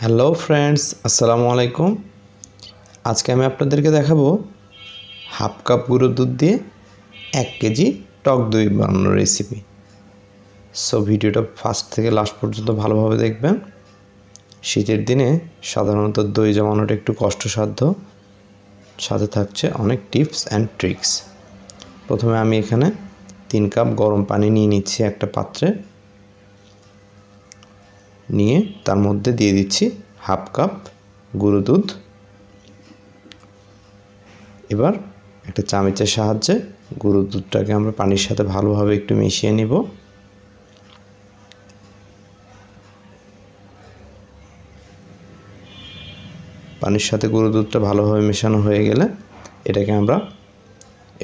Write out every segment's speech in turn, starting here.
Hello friends, আসসালামু আলাইকুম। আজকে আমি আপনাদেরকে দেখাবো হাফ কাপ গুঁড়ো দুধ দিয়ে 1 কেজি টক দই বানানোর রেসিপি। সো ভিডিওটা ফার্স্ট থেকে লাস্ট পর্যন্ত ভালোভাবে দেখবেন। শীতের দিনে সাধারণত দই জমানোটা একটু কষ্টসাধ্য, সাথে থাকছে অনেক টিপস অ্যান্ড ট্রিক্স। প্রথমে আমি এখানে 3 কাপ গরম পানি নিয়ে নিচ্ছি একটা পাত্রে, নিয়ে তার মধ্যে দিয়ে দিচ্ছি হাফ কাপ গুঁড়ো দুধ। এবার একটা চামচের সাহায্যে গুঁড়ো দুধটাকে আমরা পানির সাথে ভালোভাবে একটু মিশিয়ে নিব। পানির সাথে গুঁড়ো দুধটা ভালোভাবে মেশানো হয়ে গেলে এটাকে আমরা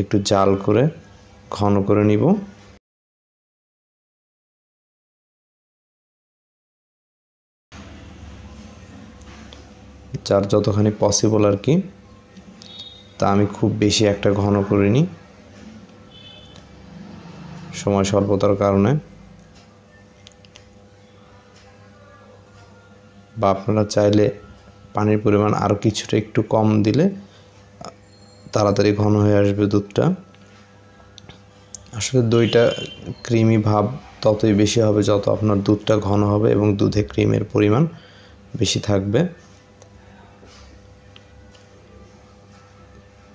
একটু জাল করে ঘন করে নিব। যার যতখানি পসিবল আর কি, তা আমি খুব বেশি একটা ঘন করিনি সময় স্বল্পতার কারণে, বা আপনারা চাইলে পানির পরিমাণ আরও কিছুটা একটু কম দিলে তাড়াতাড়ি ঘন হয়ে আসবে দুধটা। আসলে দইটা ক্রিমি ভাব ততই বেশি হবে যত আপনার দুধটা ঘন হবে এবং দুধে ক্রিমের পরিমাণ বেশি থাকবে।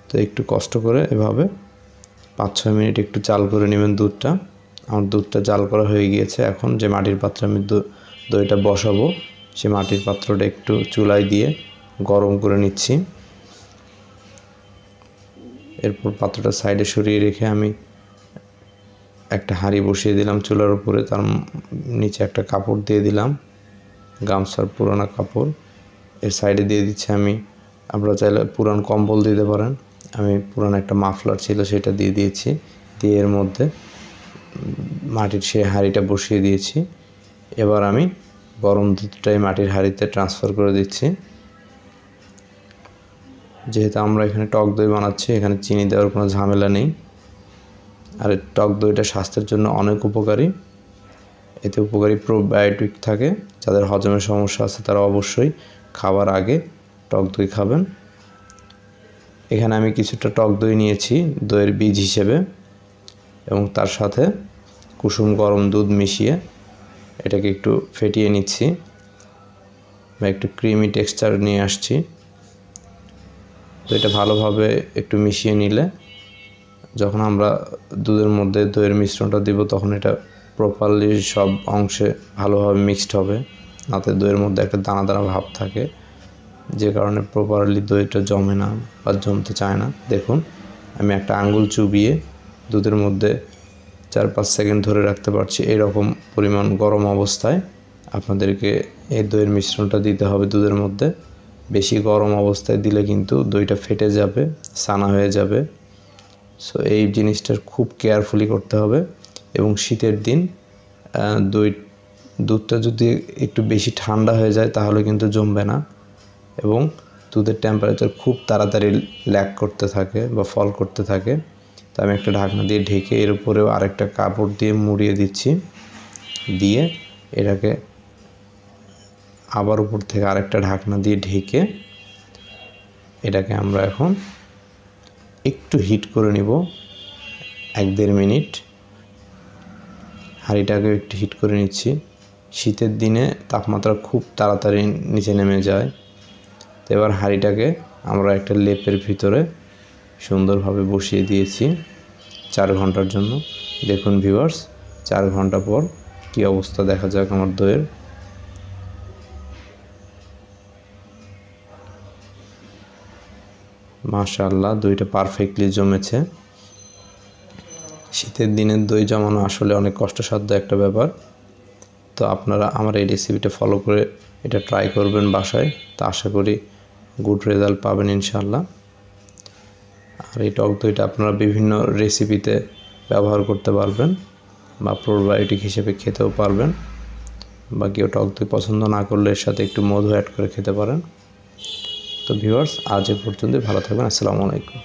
তো একটু কষ্ট করে এভাবে 5-6 মিনিট একটু জাল করে নেবেন দুধটা। আমার দুধটা জাল করা হয়ে গিয়েছে। এখন যে মাটির পাত্রে আমি দইটা বসাবো, সে মাটির পাত্রটা একটু চুলায় দিয়ে গরম করে নিচ্ছি। এরপর পাত্রটা সাইডে সরিয়ে রেখে আমি একটা হাঁড়ি বসিয়ে দিলাম চুলার উপরে, তার নিচে একটা কাপড় দিয়ে দিলাম, গামছার পুরানো কাপড়। এর সাইডে দিয়ে দিচ্ছি আপনারা চাইলে পুরান কম্বল দিতে পারেন। আমি পুরানো একটা মাফলার ছিল সেটা দিয়ে দিয়েছি। দিয়ে এর মধ্যে মাটির সেই হাঁড়িটা বসিয়ে দিয়েছি। এবার আমি গরম দুধটাই মাটির হাঁড়িতে ট্রান্সফার করে দিচ্ছি। যেহেতু আমরা এখানে টক দই বানাচ্ছি, এখানে চিনি দেওয়ার কোনো ঝামেলা নেই। আর টক দইটা স্বাস্থ্যের জন্য অনেক উপকারী। এতে উপকারী প্রোবায়োটিক থাকে। যাদের হজমের সমস্যা আছে তারা অবশ্যই খাবার আগে টক দই খাবেন। এখানে আমি কিছুটা টক দই নিয়েছি দইয়ের বীজ হিসেবে, এবং তার সাথে কুসুম গরম দুধ মিশিয়ে এটাকে একটু ফেটিয়ে নিচ্ছি, বা একটু ক্রিমি টেক্সচার নিয়ে আসছি। তো এটা ভালোভাবে একটু মিশিয়ে নিলে যখন আমরা দুধের মধ্যে দইয়ের মিশ্রণটা দিব তখন এটা প্রপারলি সব অংশে ভালোভাবে মিক্সড হবে। নাতে দইয়ের মধ্যে একটা দানা দানা ভাব থাকে, যে কারণে প্রপারলি দইটা জমে না বা জমতে চায় না। দেখুন, আমি একটা আঙ্গুল চুবিয়ে দুধের মধ্যে 4-5 সেকেন্ড ধরে রাখতে পারছি। এরকম পরিমাণ গরম অবস্থায় আপনাদেরকে এই দইয়ের মিশ্রণটা দিতে হবে দুধের মধ্যে। বেশি গরম অবস্থায় দিলে কিন্তু দইটা ফেটে যাবে, ছানা হয়ে যাবে। সো এই জিনিসটা খুব কেয়ারফুলি করতে হবে। এবং শীতের দিন দুধটা যদি একটু বেশি ঠান্ডা হয়ে যায় তাহলে কিন্তু জমবে না, এবং দুধের টেম্পারেচার খুব তাড়াতাড়ি ল্যাগ করতে থাকে বা ফল করতে থাকে। তো আমি একটা ঢাকনা দিয়ে ঢেকে এর উপরেও আরেকটা কাপড় দিয়ে মুড়িয়ে দিচ্ছি। দিয়ে এটাকে আবার উপর থেকে আরেকটা ঢাকনা দিয়ে ঢেকে এটাকে আমরা এখন একটু হিট করে নিব 1-1.5 মিনিট। হাঁড়িটাকে একটু হিট করে নিচ্ছি। শীতের দিনে তাপমাত্রা খুব তাড়াতাড়ি নিচে নেমে যায়। তো এবার হাঁড়িটাকে আমরা একটা লেপের ভিতরে সুন্দরভাবে বসিয়ে দিয়েছি 4 ঘন্টার জন্য। দেখুন ভিউয়ার্স, 4 ঘন্টা পর কি অবস্থা দেখা যাক আমার দইয়ের। মাশাআল্লাহ, দইটা পারফেক্টলি জমেছে। শীতের দিনের দই জমানো আসলে অনেক কষ্টসাধ্য একটা ব্যাপার। তো আপনারা আমার এই রেসিপিটা ফলো করে এটা ট্রাই করবেন বাসায়। তা আশা করি গুড রেজাল্ট পাবেন ইনশাআল্লাহ। আর এই টক দইটা আপনারা বিভিন্ন রেসিপিতে ব্যবহার করতে পারবেন, বা প্রোবায়োটিক হিসেবে খেতেও পারবেন, বা কেউ টক দই পছন্দ না করলে এর সাথে একটু মধু অ্যাড করে খেতে পারেন। তো ভিউয়ার্স, আজ এ পর্যন্তই। ভালো থাকবেন। আসসালামু আলাইকুম।